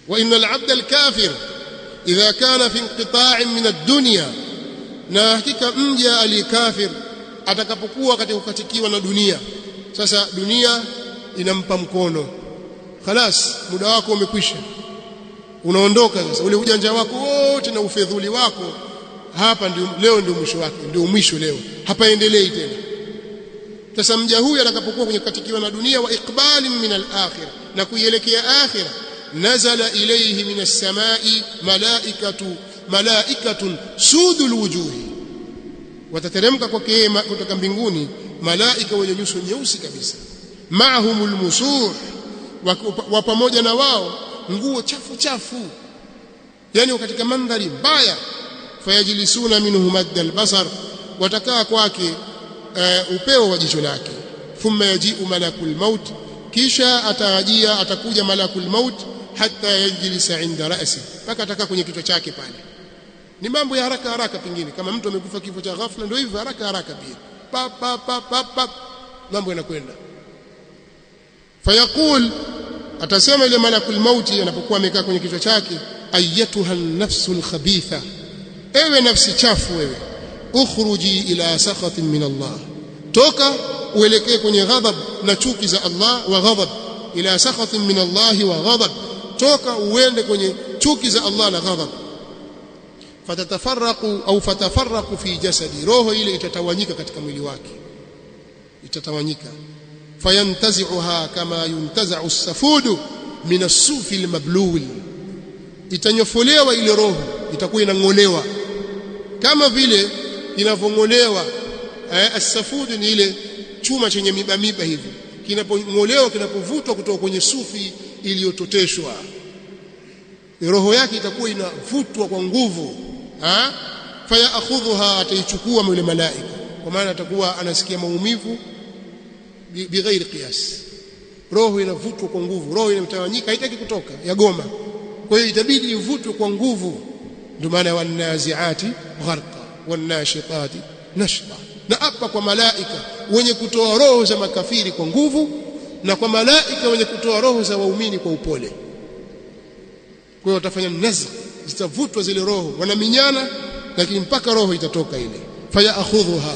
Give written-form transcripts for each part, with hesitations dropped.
وإن العبد الكافر إذا كان في انقطاع من الدنيا na hakika mja alikafir atakapokuwa katika kukatikiwa na dunia. Sasa dunia inampa mkono, خلاص muda wako umekwisha, unaondoka sasa. Ule ujanja wako wote na ufedhuli wako hapa ndio leo, ndio mwisho wake, ndio mwisho leo, hapaendelei tena. Sasa mja huyu atakapokuwa kwenye kukatikiwa na dunia, wa iqbali min al-akhirah, na kuielekea akhirah, nazala ilayhi min as-samai malaikatun sudul wujuhi, watateremka kwake kutoka mbinguni malaika wenye nyuso nyeusi kabisa, maahumul musuh, wa pamoja na wao nguo chafu chafu, yani katika mandhari mbaya. Fayajlisuna minhu madda albasar, watakaa kwake upeo wa jicho lake. Thumma yaji'u malakul maut, kisha atakuja malakul maut hatta yajlisa inda ra'si, mpaka atakaa kwenye kichwa chake pale. Ni mambo ya haraka haraka, pengine kama mtu amekufa kifo cha ghafla, ndio hivyo haraka haraka pia, pap mambo yanakwenda. Fayaqul, atasema ile malakul mauti anapokuwa amekaa kwenye kichwa chake, ayyatuha an-nafsul khabitha, ewe nafsi chafu wewe, ukhruji ila sakhatin min Allah, toka uelekee kwenye ghadhab na chuki za Allah, wa ghadhab ila sakhatin min Allah wa ghadhab, toka uende kwenye chuki za Allah na ghadhab. Fatafarraqu fi jasadi, roho ile itatawanyika katika mwili wake, itatawanyika. Fayantazi'uha kama yuntaza'u as-safudu min as-sufi al-mablul, itanyofolewa ile roho, itakuwa inangolewa kama vile inavongolewa. As-safudu ni ile chuma chenye miba hivi, kinapongolewa, kinapovutwa kutoka kwenye sufi iliyototeshwa, roho yake itakuwa inavutwa kwa nguvu. Fayakhudhuha, ataichukua yule malaika, kwa maana atakuwa anasikia maumivu bighairi qiyas. Roho inavutwa kwa nguvu, roho inamtawanyika, haitaki kutoka, yagoma. Kwa hiyo itabidi ivutwe kwa nguvu. Ndio maana wanaziati gharqa wanashitati nashta. Na hapa kwa malaika wenye kutoa roho za makafiri kwa nguvu, na kwa malaika wenye kutoa roho za waumini kwa upole. Kwa hiyo watafanya nazq, zitavutwa zile roho, wanaminyana, lakini mpaka roho itatoka ile. Fayakhudhuha,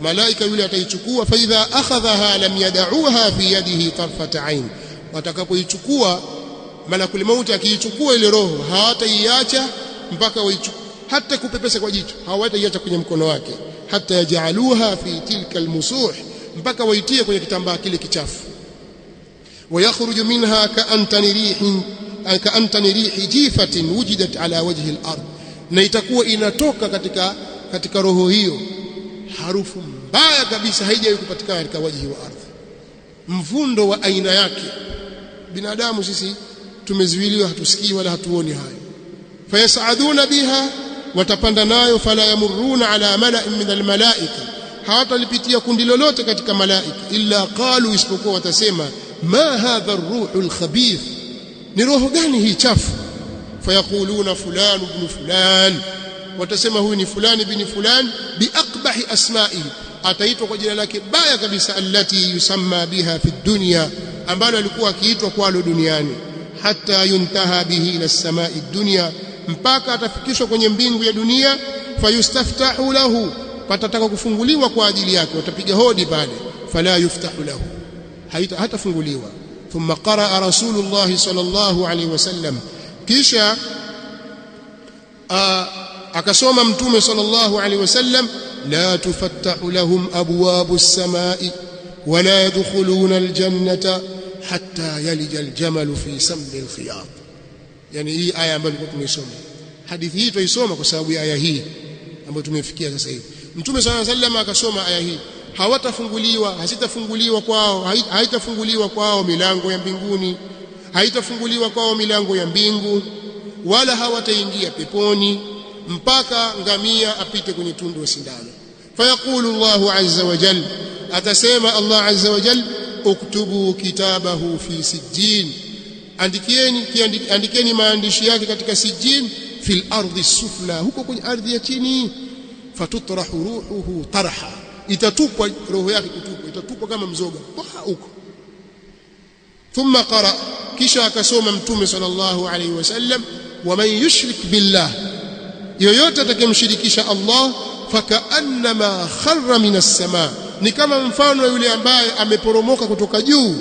malaika yule ataichukua. Fa idha akhadhaha lam yad'uha fi yadihi tarfat ain, watakapoichukua malakul maut, akiichukua ile roho hawataiacha mpaka waichukue, hata kupepesa kwa jicho hawataiacha kwenye mkono wake, hata yaj'aluha fi tilka almusuh, mpaka waitie kwenye kitambaa kile kichafu. Wayakhruju minha ka'antani rihi jifatin wujidat ala wajhi al-ard, na itakuwa inatoka katika roho hiyo harufu mbaya kabisa, haijawahi kupatikana katika wajhi wa ardhi, mvundo wa aina yake. Binadamu sisi tumezuiliwa, hatusikii wala hatuoni hayo. Fayasaduna biha, watapanda nayo. Fala yamurruna ala mala'in min almalaika, hawatalipitia kundi lolote katika malaika. Illa qalu, isipokuwa watasema, ma hadha ar-ruhul khabith, ni roho gani hii chafu? Fayaquluna fulan ibn fulan, watasema huyu ni fulani bin fulan, biaqbahi asma'ihi, ataitwa kwa jina lake baya kabisa, allati yusamma biha fi dunya, ambalo alikuwa akiitwa kwalo duniani. Hatta yuntaha bihi ila as-sama'i dunya, mpaka atafikishwa kwenye mbingu ya dunia. Fayustaftahu lahu, patataka kufunguliwa kwa ajili yake, watapiga hodi pale. Fala yuftahu lahu, hatafunguliwa. Thumma qaraa Rasulullah sallallahu alayhi wasallam, kisha akasoma Mtume sallallahu alayhi wasallam, la tufattahu lahum abwabu as-samai wala yadkhuluna al-jannata hatta yalija al-jamalu fi sammi al-khiyat. Yani hii aya ambayo tulikuwa tumeisoma, hadithi hii tuisoma kwa sababu ya aya hii ambayo tumefikia sasa hivi. Mtume sallallahu alayhi wasallam akasoma aya hii, hawatafunguliwa, hasitafunguliwa kwao, haitafunguliwa kwao milango ya mbinguni, haitafunguliwa kwao milango ya mbingu, wala hawataingia peponi mpaka ngamia apite kwenye tundu wa sindano. Fayaqulu Allahu azza wa jalla, atasema Allah azza wa jalla, uktubu kitabahu fi sijjin, andikeni maandishi yake katika sijjin, fil ardi sufla, huko kwenye ardhi ya chini. Fatutrahu ruhuhu tarha, itatupwa roho yake, itatupwa kama mzoga huko. Thumma qara, kisha akasoma mtume sallallahu alaihi wasallam waman yushrik billah, yoyote atakayemshirikisha Allah fakaannama kharra minas samaa, ni kama mfano yule ambaye ameporomoka kutoka juu,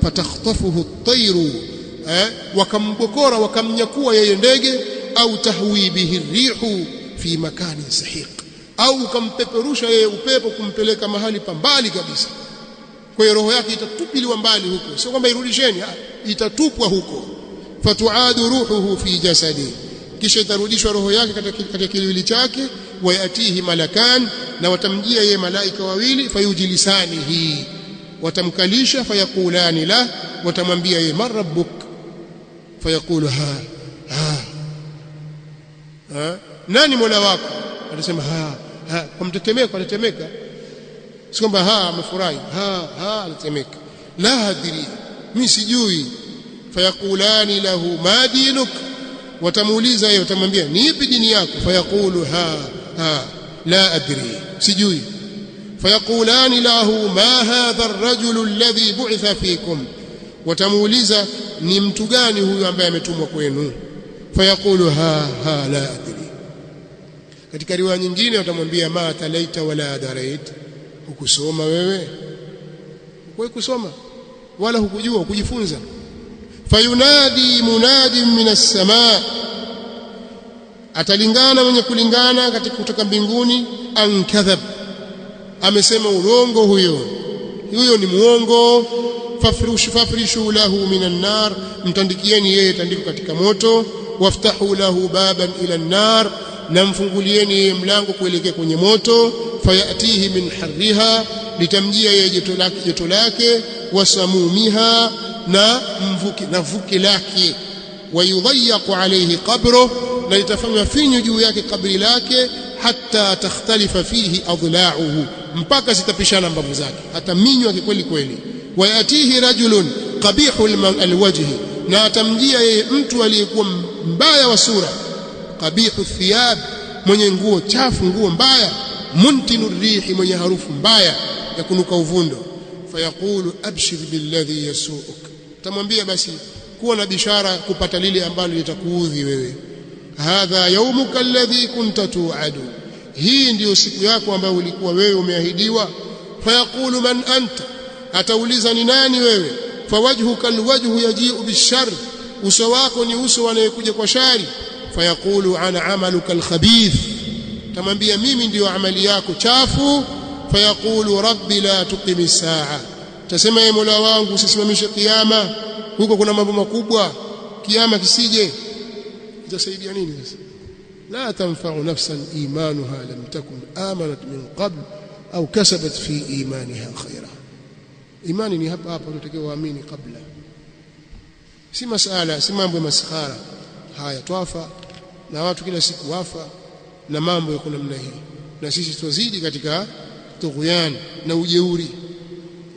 fatakhtafuhu at-tayru, wakambokora wakamnyakua yeye ndege, au tahwi bihi rihu fi makanin sahiq, au ukampeperusha yeye upepo kumpeleka mahali pambali kabisa. Kwa hiyo roho yake itatupiliwa mbali huko, sio kwamba irudisheni, itatupwa huko. Fatuadu ruhuhu fi jasadi, kisha itarudishwa roho yake katika kiwili chake. Wayatihi malakan, na watamjia yeye malaika wawili. Fayujlisanihi, watamkalisha. Fayakulani la, watamwambia yeye man rabbuk, fayaqulu nani mola wako? Atasema kwa mtetemeko, anatemeka, si kwamba amefurahi, anatemeka. La adri, mimi sijui. Fayakulani lahu ma dinuk, watamuuliza yeye, watamwambia ni ipi dini yako? Fayaqulu la adri, sijui. Fayakulani lahu ma hadha ar-rajulu alladhi bu'itha fikum, watamuuliza ni mtu gani huyu ambaye ametumwa kwenu? Fayaqulu la adri. Katika riwaya nyingine watamwambia ma talaita wala darait, hukusoma wewe, hukuwahi kusoma wala hukujua, hukujifunza. Fayunadi munadi minas samaa, atalingana mwenye kulingana katika kutoka mbinguni, an kadhab, amesema urongo huyo ni muongo. Fafrishu lahu minan nar, mtandikieni yeye tandiko katika moto. Waftahu lahu baban ila an-nar, na mfungulieni yeye mlango kuelekea kwenye moto. Fayatihi min harriha, litamjia yeye joto lake. Wasamumiha, na vuke lake. Wayudhayyaqu alayhi qabruh, na litafanywa finyu juu yake kabri lake. Hatta takhtalifa fihi adla'uhu, mpaka zitapishana mbavu zake, hata minywa kweli kweli. Wayatihi rajulun qabihul alwajhi, na atamjia yeye mtu aliyekuwa mbaya wa sura. Qabihu thiyab, mwenye nguo chafu, nguo mbaya. Muntinu rihi, mwenye harufu mbaya ya kunuka uvundo. Fayaqulu abshir billadhi yasuuk, tamwambia basi kuwa na bishara kupata lile ambalo litakuudhi wewe. Hadha yawmuka alladhi kunta tu'adu, hii ndiyo siku yako ambayo ulikuwa wewe umeahidiwa. Fayaqulu man anta, atauliza ni nani wewe? Fawajhuka alwajhu yaji'u bishar, uso wako ni uso anayekuja kwa shari. Fayaqulu ana amaluka alkhabith, tamwambia mimi ndiyo amali yako chafu. Fayaqulu rabbi la tuqimi saa, tasema ye mola wangu usisimamishe kiyama, huko kuna mambo makubwa, kiyama kisije. Itasaidia nini sasa? La tanfa'u nafsan imanuha lam takun amanat min qabl au kasabat fi imaniha khaira. Imani ni hapa tutakiwa waamini kabla, si masala, si mambo ya maskhara haya. Twafa na watu kila siku wafa na mambo yako namna hii, na sisi tuzidi katika tughyan na ujeuri.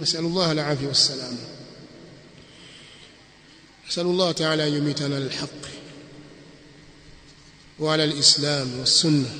Nasallallahu alaihi wasallam. Nasallallahu ta'ala an yumitana alhaq wa ala alislam was sunnah